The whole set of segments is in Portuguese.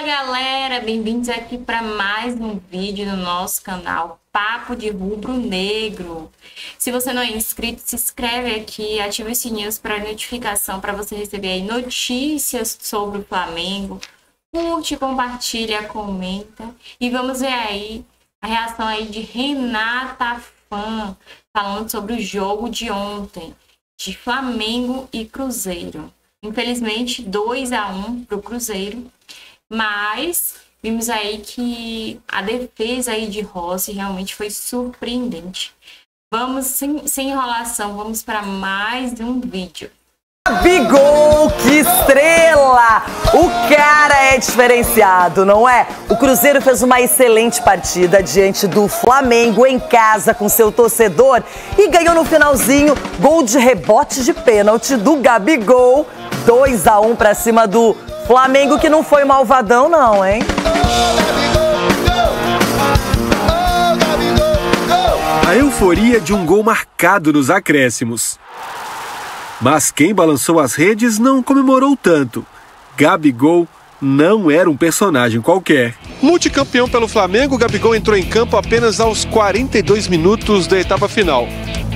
Fala galera, bem-vindos aqui para mais um vídeo no nosso canal Papo de Rubro Negro. Se você não é inscrito, se inscreve aqui, ativa os sininhos para notificação para você receber aí notícias sobre o Flamengo. Curte, compartilha, comenta e vamos ver aí a reação aí de Renata Fã falando sobre o jogo de ontem de Flamengo e Cruzeiro. Infelizmente 2-1 para o Cruzeiro. Mas vimos aí que a defesa aí de Rossi realmente foi surpreendente. Vamos, sem enrolação, vamos para mais um vídeo. Gabigol, que estrela! O cara é diferenciado, não é? O Cruzeiro fez uma excelente partida diante do Flamengo em casa com seu torcedor e ganhou no finalzinho, gol de rebote de pênalti do Gabigol, 2-1 para cima do Flamengo, que não foi malvadão não, hein? A euforia de um gol marcado nos acréscimos. Mas quem balançou as redes não comemorou tanto. Gabigol não era um personagem qualquer. Multicampeão pelo Flamengo, Gabigol entrou em campo apenas aos 42 minutos da etapa final.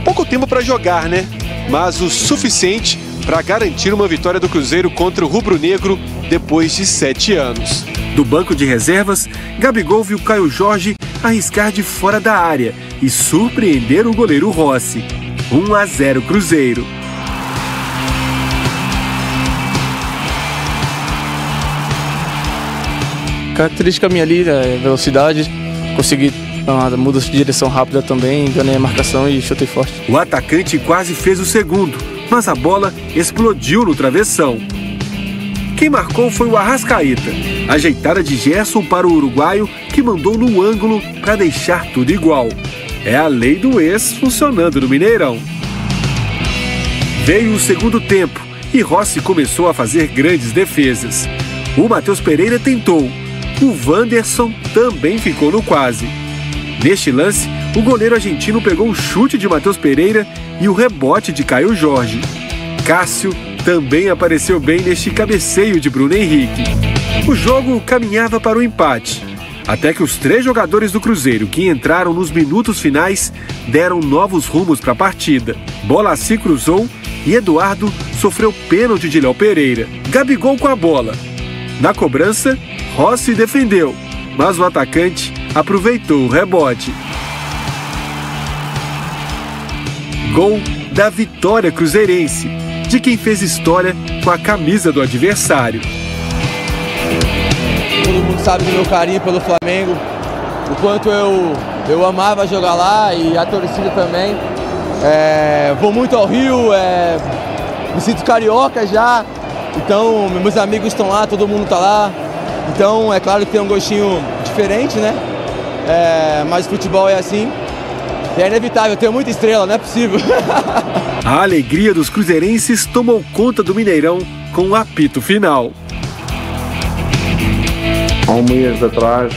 Pouco tempo para jogar, né? Mas o suficiente para garantir uma vitória do Cruzeiro contra o Rubro Negro depois de 7 anos. Do banco de reservas, Gabigol viu Caio Jorge arriscar de fora da área e surpreender o goleiro Rossi. 1-0 Cruzeiro. Característica minha ali é velocidade, consegui uma mudança de direção rápida também, ganhei a marcação e chutei forte. O atacante quase fez o segundo, mas a bola explodiu no travessão. Quem marcou foi o Arrascaeta, ajeitada de Gerson para o uruguaio, que mandou no ângulo para deixar tudo igual. É a lei do ex funcionando no Mineirão. Veio o segundo tempo e Rossi começou a fazer grandes defesas. O Matheus Pereira tentou. O Wanderson também ficou no quase. Neste lance, o goleiro argentino pegou o chute de Matheus Pereira e o rebote de Caio Jorge. Cássio também apareceu bem neste cabeceio de Bruno Henrique. O jogo caminhava para o empate, até que os 3 jogadores do Cruzeiro que entraram nos minutos finais deram novos rumos para a partida. Bola se cruzou e Eduardo sofreu pênalti de Léo Pereira. Gabigol com a bola. Na cobrança, Rossi defendeu, mas o atacante aproveitou o rebote. Gol da vitória cruzeirense, de quem fez história com a camisa do adversário. Todo mundo sabe do meu carinho pelo Flamengo, o quanto eu amava jogar lá e a torcida também. Vou muito ao Rio, me sinto carioca já, então meus amigos estão lá, todo mundo está lá. Então é claro que tem um gostinho diferente, né? Mas o futebol é assim. É inevitável, eu tenho muita estrela, não é possível. A alegria dos cruzeirenses tomou conta do Mineirão com o apito final. Há um mês atrás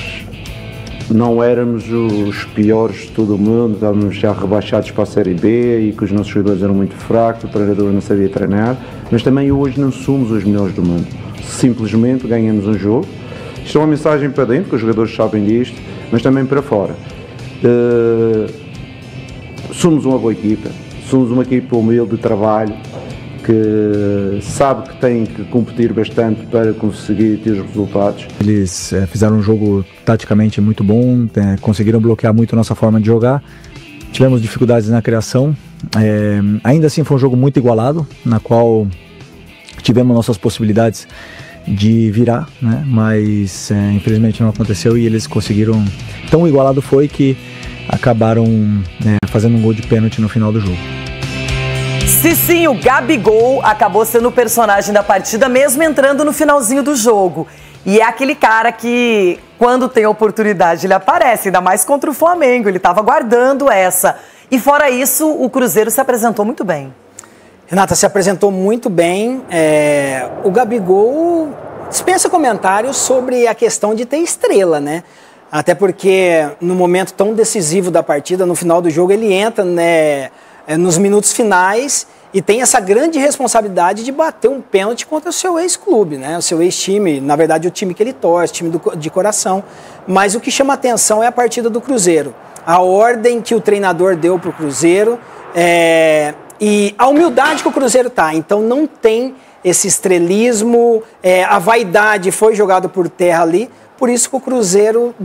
não éramos os piores de todo o mundo, estávamos já rebaixados para a Série B e que os nossos jogadores eram muito fracos, o treinador não sabia treinar, mas também hoje não somos os melhores do mundo. Simplesmente ganhamos um jogo. Isto é uma mensagem para dentro, que os jogadores sabem disto, mas também para fora. Somos uma boa equipa, somos uma equipa humilde de trabalho, que sabe que tem que competir bastante para conseguir ter os resultados. Eles fizeram um jogo taticamente muito bom, conseguiram bloquear muito a nossa forma de jogar. Tivemos dificuldades na criação, ainda assim foi um jogo muito igualado, na qual tivemos nossas possibilidades de virar, né? Mas infelizmente não aconteceu e eles conseguiram. Tão igualado foi que acabaram fazendo um gol de pênalti no final do jogo. Sim, o Gabigol acabou sendo o personagem da partida, mesmo entrando no finalzinho do jogo. E é aquele cara que, quando tem oportunidade, ele aparece, ainda mais contra o Flamengo. Ele estava guardando essa. E fora isso, o Cruzeiro se apresentou muito bem. Renata, se apresentou muito bem. O Gabigol dispensa comentários sobre a questão de ter estrela, né? Até porque no momento tão decisivo da partida, no final do jogo, ele entra, né, nos minutos finais e tem essa grande responsabilidade de bater um pênalti contra o seu ex-clube, né? O seu ex-time, na verdade o time que ele torce, time de coração. Mas o que chama atenção é a partida do Cruzeiro. A ordem que o treinador deu para o Cruzeiro e a humildade que o Cruzeiro tá. Então não tem esse estrelismo, a vaidade foi jogada por terra ali. Por isso que o Cruzeiro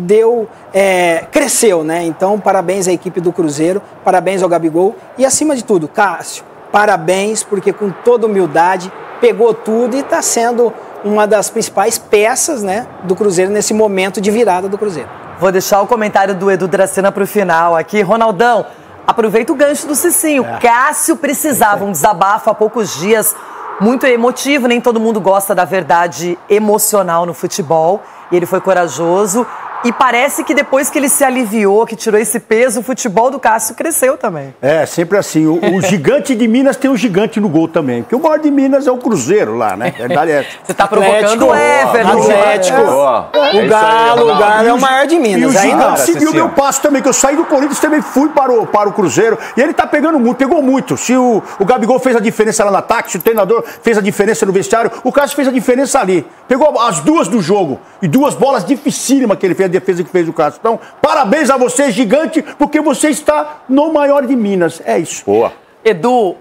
cresceu, né? Então, parabéns à equipe do Cruzeiro, parabéns ao Gabigol e, acima de tudo, Cássio, parabéns, porque com toda humildade pegou tudo e está sendo uma das principais peças, né, do Cruzeiro nesse momento de virada do Cruzeiro. Vou deixar o comentário do Edu Dracena para o final aqui. Ronaldão, aproveita o gancho do Cicinho. Cássio precisava um desabafo há poucos dias, muito emotivo, nem todo mundo gosta da verdade emocional no futebol. E ele foi corajoso e parece que depois que ele se aliviou, que tirou esse peso, o futebol do Cássio cresceu também. Sempre assim. O gigante de Minas tem um gigante no gol também. Porque o maior de Minas é o Cruzeiro lá, né? Verdade é essa. Você tá provocando o Everton. Atlético. O Galo é o maior de Minas. E o gigante seguiu o meu passo também, que eu saí do Corinthians também fui para o Cruzeiro. E ele tá pegando muito, pegou muito. Se o Gabigol fez a diferença lá no ataque, se o treinador fez a diferença no vestiário, o Cássio fez a diferença ali. Pegou as duas do jogo. E duas bolas dificílimas que ele fez, a defesa que fez o Cássio. Então, parabéns a você, gigante, porque você está no maior de Minas. É isso. Boa. Edu,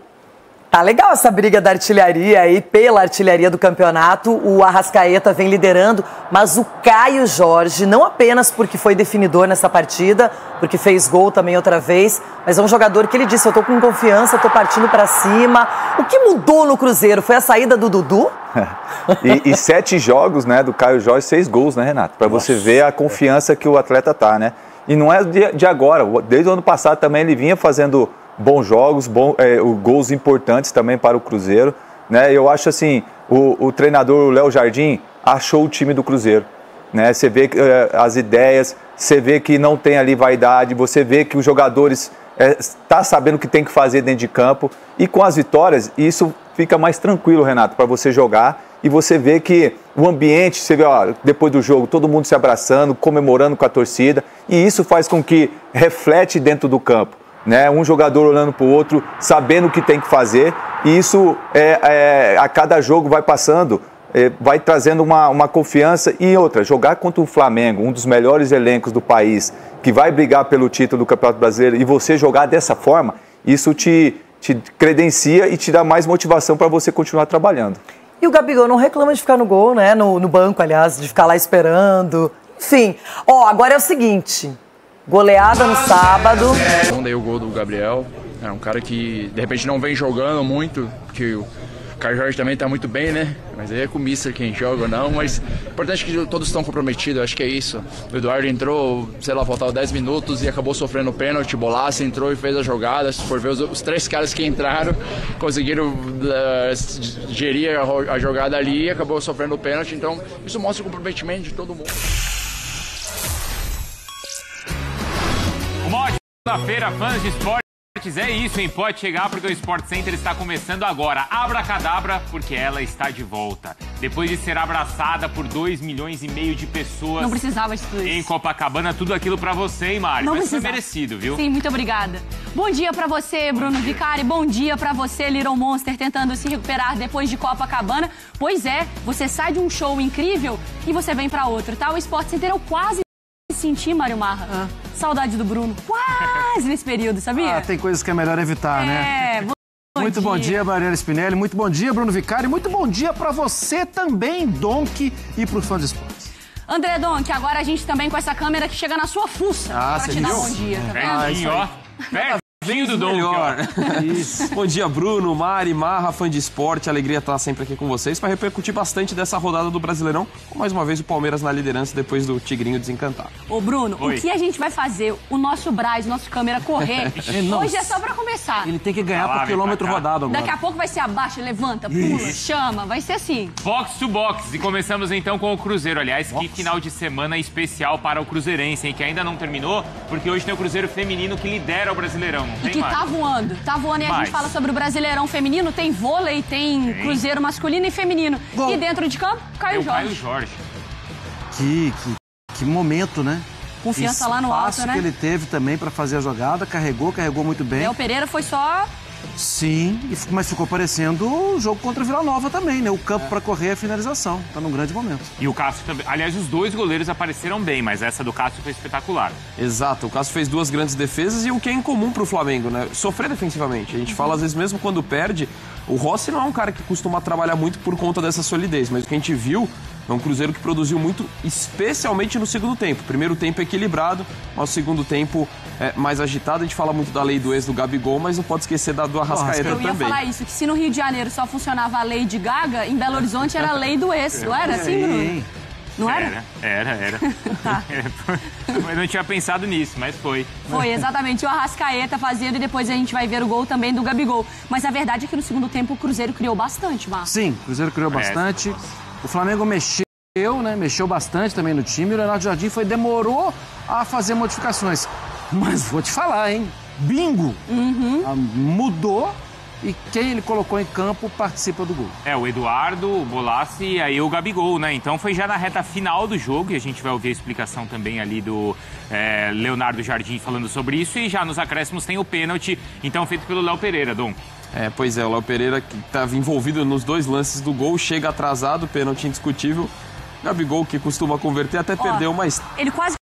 tá legal essa briga da artilharia aí, pela artilharia do campeonato. O Arrascaeta vem liderando, mas o Caio Jorge, não apenas porque foi definidor nessa partida, porque fez gol também outra vez, mas é um jogador que ele disse, eu tô com confiança, tô partindo pra cima. O que mudou no Cruzeiro? Foi a saída do Dudu? E 7 jogos, né, do Caio Jorge, 6 gols, né, Renato? Pra você ver a confiança que o atleta tá, né? E não é de agora, desde o ano passado também ele vinha fazendo bons jogos, gols importantes também para o Cruzeiro, né? Eu acho assim, o treinador Léo Jardim achou o time do Cruzeiro, né? Você vê as ideias, você vê que não tem ali vaidade, você vê que os jogadores tá sabendo o que tem que fazer dentro de campo, e com as vitórias isso fica mais tranquilo, Renato, para você jogar, e você vê que o ambiente, você vê, ó, depois do jogo, todo mundo se abraçando, comemorando com a torcida, e isso faz com que reflete dentro do campo, né? Um jogador olhando para o outro, sabendo o que tem que fazer, e isso a cada jogo vai passando, vai trazendo uma confiança. E outra, jogar contra o Flamengo, um dos melhores elencos do país, que vai brigar pelo título do Campeonato Brasileiro, e você jogar dessa forma, isso te credencia e te dá mais motivação para você continuar trabalhando. E o Gabigol não reclama de ficar no gol, né? No banco, aliás, de ficar lá esperando. Enfim, agora é o seguinte, goleada no sábado. Não dei o gol do Gabriel, é um cara que de repente não vem jogando muito, porque o Caio Jorge também tá muito bem, né? Mas aí é com o Mister quem joga ou não, mas o importante é que todos estão comprometidos, acho que é isso. O Eduardo entrou, sei lá, faltava 10 minutos e acabou sofrendo pênalti, Bolaça entrou e fez a jogada. Se for ver, os 3 caras que entraram conseguiram gerir a jogada ali e acabou sofrendo pênalti, então isso mostra o comprometimento de todo mundo. Uma ótima segunda-feira, fãs de esportes. É isso, hein? Pode chegar porque o Sport Center está começando agora. Abracadabra, porque ela está de volta. Depois de ser abraçada por 2,5 milhões de pessoas. Não precisava de tudo isso. Em Copacabana, tudo aquilo pra você, hein, Mari? Não Mas precisava. foi merecido, viu? Sim, muito obrigada. Bom dia pra você, Bruno Vicari. Bom dia pra você, Little Monster, tentando se recuperar depois de Copacabana. Pois é, você sai de um show incrível e você vem pra outro, tá? O Sport Center eu quase senti, Mário Marra. Saudade do Bruno. Quase nesse período, sabia? Tem coisas que é melhor evitar, né? Muito bom dia, Mariana Spinelli. Muito bom dia, Bruno Vicari. Muito bom dia pra você também, Donk, e pros fãs de esportes. André Donk, agora a gente também com essa câmera que chega na sua fuça pra te dar bom dia, tá vendo? Pertinho, ó. Pertinho do Dom. Bom dia, Bruno, Mari, Marra, fã de esporte. Alegria estar sempre aqui com vocês para repercutir bastante dessa rodada do Brasileirão, com mais uma vez o Palmeiras na liderança depois do Tigrinho desencantar. Ô, Bruno, o que a gente vai fazer? O nosso Braz, o nosso câmera correr, hoje é só pra começar. Ele tem que ganhar por quilômetro rodado agora. Daqui a pouco vai ser abaixa, levanta, pula, chama, vai ser assim. Box to box. E começamos então com o Cruzeiro. Aliás, que final de semana especial para o Cruzeirense, hein? Que ainda não terminou, porque hoje tem o Cruzeiro feminino que lidera o Brasileirão. E que tá voando. E a gente fala sobre o Brasileirão feminino, tem vôlei, tem Cruzeiro masculino e feminino. E dentro de campo, Caio Jorge. Caio Jorge. Que momento, né? Confiança lá no alto, né? Que ele teve também pra fazer a jogada, carregou muito bem. Léo Pereira foi só Sim, mas ficou parecendo o jogo contra o Vila Nova também, né? O campo para correr a finalização. Tá num grande momento. E o Cássio também. Aliás, os dois goleiros apareceram bem, mas essa do Cássio foi espetacular. Exato, o Cássio fez 2 grandes defesas e o que é incomum pro Flamengo, né? Sofrer defensivamente. A gente fala, às vezes, mesmo quando perde, o Rossi não é um cara que costuma trabalhar muito por conta dessa solidez, mas o que a gente viu é um Cruzeiro que produziu muito, especialmente no segundo tempo. Primeiro tempo equilibrado, mas o segundo tempo mais agitado. A gente fala muito da lei do ex do Gabigol, mas não pode esquecer do Arrascaeta também. Eu ia falar isso, que se no Rio de Janeiro só funcionava a lei de Gaga, em Belo Horizonte era a lei do ex, não era assim, Bruno? Não era? Era. Tá. Eu não tinha pensado nisso, mas foi. Foi, exatamente. O Arrascaeta fazendo e depois a gente vai ver o gol também do Gabigol. Mas a verdade é que no segundo tempo o Cruzeiro criou bastante, Marcos. Sim, o Cruzeiro criou bastante. O Flamengo mexeu, né? Mexeu bastante também no time. O Leonardo Jardim demorou a fazer modificações. Mas vou te falar, hein? Bingo! Mudou e quem ele colocou em campo participa do gol. O Eduardo, o Bolassi e aí o Gabigol, né? Então foi já na reta final do jogo e a gente vai ouvir a explicação também ali do Leonardo Jardim falando sobre isso. E já nos acréscimos tem o pênalti, então feito pelo Léo Pereira, Dom. Pois é, o Léo Pereira, que estava envolvido nos 2 lances do gol, chega atrasado, pênalti indiscutível. Gabigol, que costuma converter, até perdeu, mas... Ele quase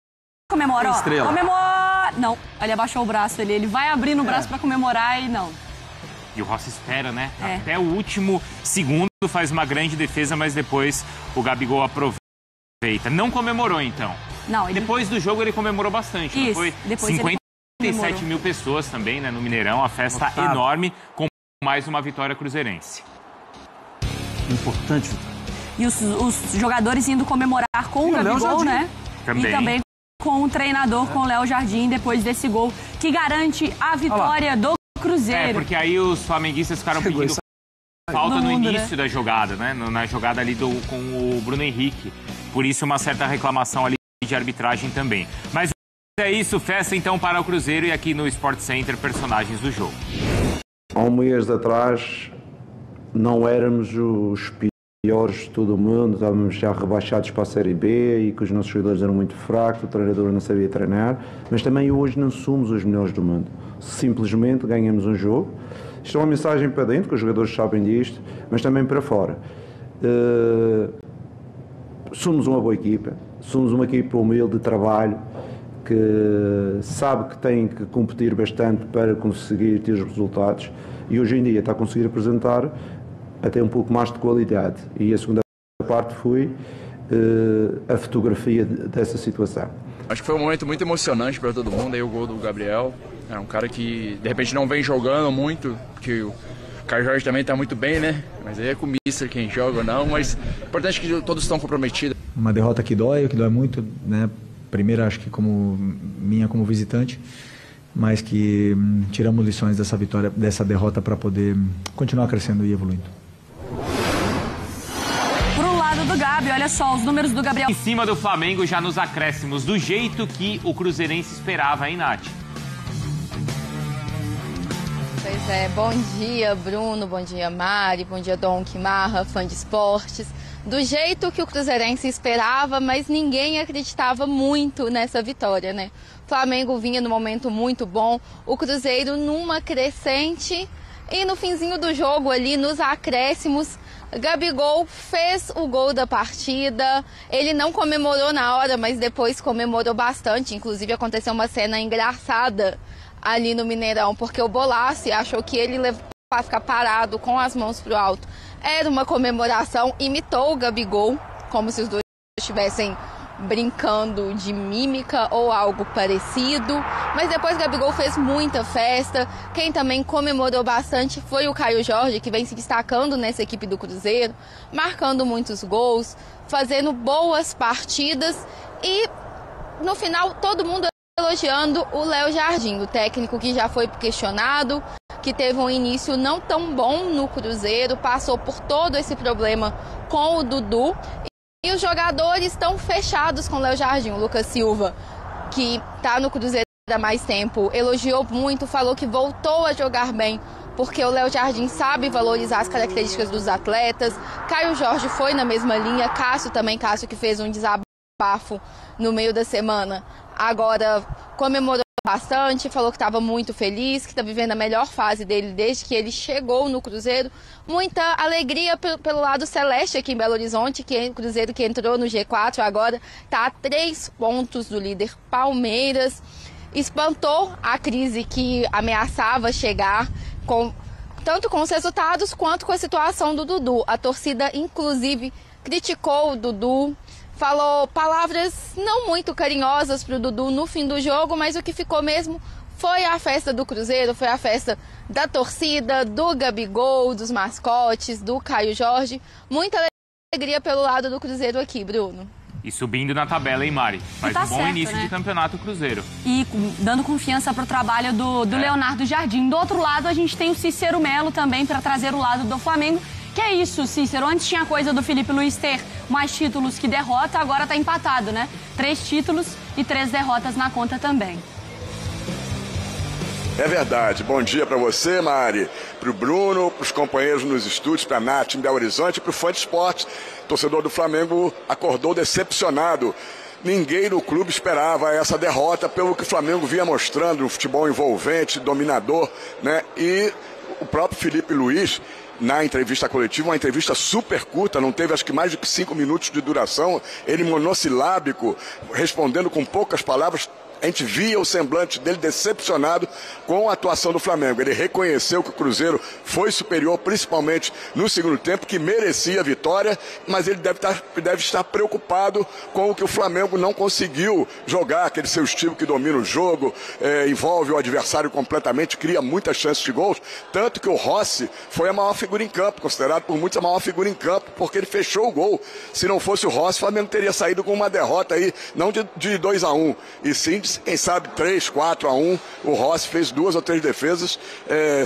comemora, Estrela. Comemora! Não, ele abaixou o braço, ele vai abrindo o braço para comemorar e não. E o Rossi espera, né? Até o último segundo faz uma grande defesa, mas depois o Gabigol aproveita. Não comemorou, então? Não. Depois do jogo ele comemorou bastante. Isso, foi depois 57 mil pessoas também, né, no Mineirão. A festa enorme, com mais uma vitória cruzeirense. Importante. E os jogadores indo comemorar com o Gabigol, né? Também. E também com o treinador, com o Léo Jardim, depois desse gol, que garante a vitória do Cruzeiro. Porque aí os flamenguistas ficaram pedindo falta no início da jogada, né? Na jogada ali com o Bruno Henrique. Por isso uma certa reclamação ali de arbitragem também. Mas é isso, festa então para o Cruzeiro e aqui no Sport Center, personagens do jogo. Há um mês atrás não éramos os piores de todo o mundo, estávamos já rebaixados para a Série B e que os nossos jogadores eram muito fracos, o treinador não sabia treinar, mas também hoje não somos os melhores do mundo. Simplesmente ganhamos um jogo. Isto é uma mensagem para dentro, que os jogadores sabem disto, mas também para fora. Somos uma boa equipa, somos uma equipa humilde de trabalho, que sabe que tem que competir bastante para conseguir ter os resultados e hoje em dia está a conseguir apresentar até um pouco mais de qualidade. E a segunda parte foi a fotografia dessa situação. Acho que foi um momento muito emocionante para todo mundo, aí o gol do Gabriel. É um cara que, de repente, não vem jogando muito, porque o Caio Jorge também está muito bem, né? Mas aí é com o Mister quem joga ou não, mas o importante é que todos estão comprometidos. Uma derrota que dói muito, né? Primeiro, acho que como visitante, mas que tiramos lições dessa vitória, dessa derrota para poder continuar crescendo e evoluindo. Pro lado do Gabi, olha só, os números do Gabriel. Em cima do Flamengo, já nos acréscimos, do jeito que o cruzeirense esperava, hein, Nath? Pois é, bom dia, Bruno, bom dia, Mari, bom dia, Donk, Marra, fã de esportes. Do jeito que o cruzeirense esperava, mas ninguém acreditava muito nessa vitória, né? O Flamengo vinha num momento muito bom, o Cruzeiro numa crescente e no finzinho do jogo ali, nos acréscimos, Gabigol fez o gol da partida. Ele não comemorou na hora, mas depois comemorou bastante. Inclusive aconteceu uma cena engraçada ali no Mineirão, porque o Bolassi achou que ele levou para ficar parado com as mãos pro alto. Era uma comemoração, imitou o Gabigol, como se os dois estivessem brincando de mímica ou algo parecido. Mas depois o Gabigol fez muita festa. Quem também comemorou bastante foi o Caio Jorge, que vem se destacando nessa equipe do Cruzeiro, marcando muitos gols, fazendo boas partidas e no final todo mundo elogiando o Léo Jardim, o técnico que já foi questionado, que teve um início não tão bom no Cruzeiro, passou por todo esse problema com o Dudu. E os jogadores estão fechados com o Léo Jardim. O Lucas Silva, que está no Cruzeiro há mais tempo, elogiou muito, falou que voltou a jogar bem, porque o Léo Jardim sabe valorizar as características dos atletas. Caio Jorge foi na mesma linha, Cássio também, Cássio que fez um desabafo no meio da semana. Agora comemorou bastante, falou que estava muito feliz, que está vivendo a melhor fase dele desde que ele chegou no Cruzeiro. Muita alegria pelo lado celeste aqui em Belo Horizonte, que é o Cruzeiro que entrou no G4, agora está a 3 pontos do líder Palmeiras. Espantou a crise que ameaçava chegar, tanto com os resultados quanto com a situação do Dudu. A torcida, inclusive, criticou o Dudu, falou palavras não muito carinhosas para o Dudu no fim do jogo, mas o que ficou mesmo foi a festa do Cruzeiro, foi a festa da torcida, do Gabigol, dos mascotes, do Caio Jorge. Muita alegria pelo lado do Cruzeiro aqui, Bruno. E subindo na tabela, hein, Mari? Mas tá um bom certo, início né? de campeonato Cruzeiro. E dando confiança para o trabalho do Leonardo Jardim. Do outro lado, a gente tem o Cícero Melo também para trazer o lado do Flamengo. Que é isso, Cícero? Antes tinha coisa do Felipe Luiz ter mais títulos que derrota, agora tá empatado, né? 3 títulos e 3 derrotas na conta também. É verdade. Bom dia para você, Mari, para o Bruno, para os companheiros nos estúdios, para a Nath em Belo Horizonte e para o Fã de Esporte. Torcedor do Flamengo acordou decepcionado. Ninguém no clube esperava essa derrota pelo que o Flamengo vinha mostrando, um futebol envolvente, dominador, né? E o próprio Felipe Luiz, na entrevista coletiva, uma entrevista super curta, não teve acho que mais de 5 minutos de duração, ele monossilábico, respondendo com poucas palavras. A gente via o semblante dele decepcionado com a atuação do Flamengo. Ele reconheceu que o Cruzeiro foi superior, principalmente no segundo tempo, que merecia a vitória, mas ele deve estar preocupado com o que o Flamengo não conseguiu jogar, aquele seu estilo que domina o jogo, envolve o adversário completamente, cria muitas chances de gols, tanto que o Rossi foi a maior figura em campo, considerado por muitos a maior figura em campo, porque ele fechou o gol. Se não fosse o Rossi, o Flamengo teria saído com uma derrota aí, não de 2-1, e sim de, quem sabe, 3-4-1, o Rossi fez 2 ou 3 defesas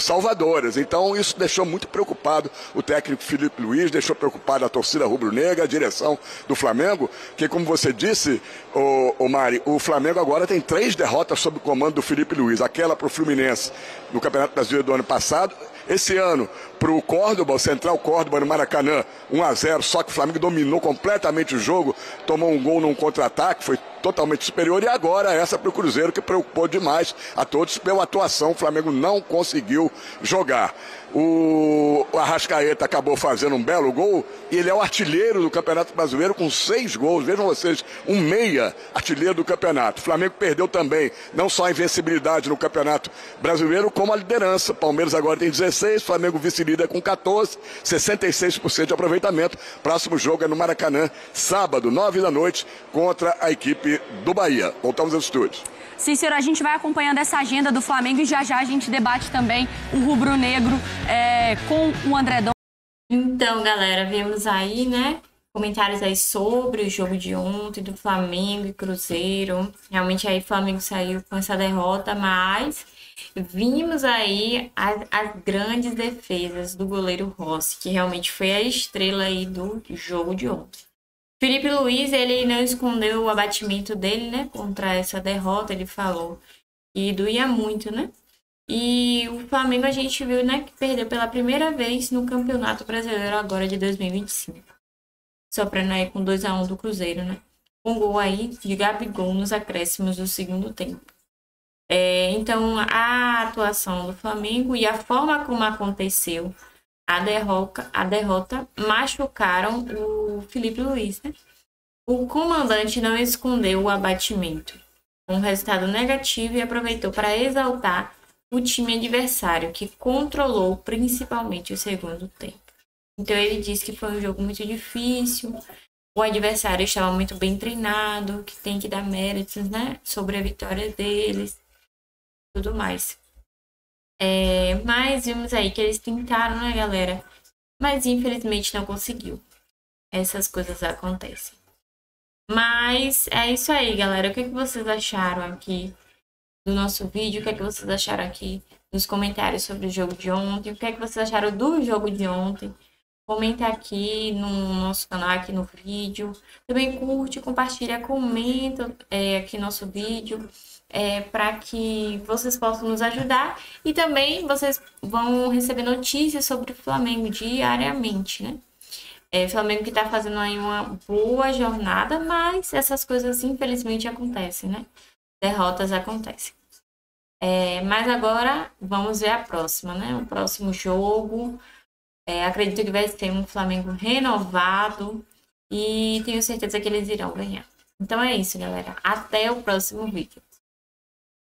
salvadoras. Então isso deixou muito preocupado o técnico Felipe Luiz, deixou preocupado a torcida rubro-negra, a direção do Flamengo, que como você disse, o Mari, o Flamengo agora tem 3 derrotas sob o comando do Felipe Luiz. Aquela para o Fluminense no Campeonato Brasileiro do ano passado, esse ano para o Córdoba, o Central Córdoba no Maracanã, 1-0, só que o Flamengo dominou completamente o jogo, tomou um gol num contra-ataque, foi totalmente superior, e agora essa para o Cruzeiro, que preocupou demais a todos pela atuação. O Flamengo não conseguiu jogar. O Arrascaeta acabou fazendo um belo gol, e ele é o artilheiro do Campeonato Brasileiro com 6 gols. Vejam vocês, um meia artilheiro do campeonato. O Flamengo perdeu também, não só a invencibilidade no Campeonato Brasileiro, como a liderança. Palmeiras agora tem 16, Flamengo vice-líder com 14, 66% de aproveitamento. Próximo jogo é no Maracanã, sábado, 9 da noite, contra a equipe do Bahia. Voltamos aos estúdios. Cícero, a gente vai acompanhando essa agenda do Flamengo e já a gente debate também o rubro-negro com o André Dom. Então, galera, vemos aí, né, comentários aí sobre o jogo de ontem do Flamengo e Cruzeiro. Realmente aí o Flamengo saiu com essa derrota, mas vimos aí as grandes defesas do goleiro Rossi, que realmente foi a estrela aí do jogo de ontem. Felipe Luiz, ele não escondeu o abatimento dele, né, contra essa derrota. Ele falou que doía muito, né? E o Flamengo a gente viu, né, que perdeu pela primeira vez no Campeonato Brasileiro agora de 2025. Soprando aí com 2-1 do Cruzeiro, né? Um gol aí de Gabigol nos acréscimos do segundo tempo. Então, a atuação do Flamengo e a forma como aconteceu a derrota machucaram o Felipe Luiz, né? O comandante não escondeu o abatimento, um resultado negativo, e aproveitou para exaltar o time adversário, que controlou principalmente o segundo tempo. Então ele disse que foi um jogo muito difícil, o adversário estava muito bem treinado, que tem que dar méritos, né, sobre a vitória deles, tudo mais. Mas vimos aí que eles tentaram, né, galera? Mas infelizmente não conseguiu. Essas coisas acontecem. Mas é isso aí, galera. O que vocês acharam aqui do nosso vídeo? O que vocês acharam aqui nos comentários sobre o jogo de ontem? O que vocês acharam do jogo de ontem? Comenta aqui no nosso canal, aqui no vídeo. Também curte, compartilha, comenta aqui nosso vídeo. Para que vocês possam nos ajudar, e também vocês vão receber notícias sobre o Flamengo diariamente, né? O Flamengo que está fazendo aí uma boa jornada, mas essas coisas infelizmente acontecem, né? Derrotas acontecem. Mas agora vamos ver a próxima, né? O próximo jogo. Acredito que vai ser um Flamengo renovado e tenho certeza que eles irão ganhar. Então é isso, galera. Até o próximo vídeo.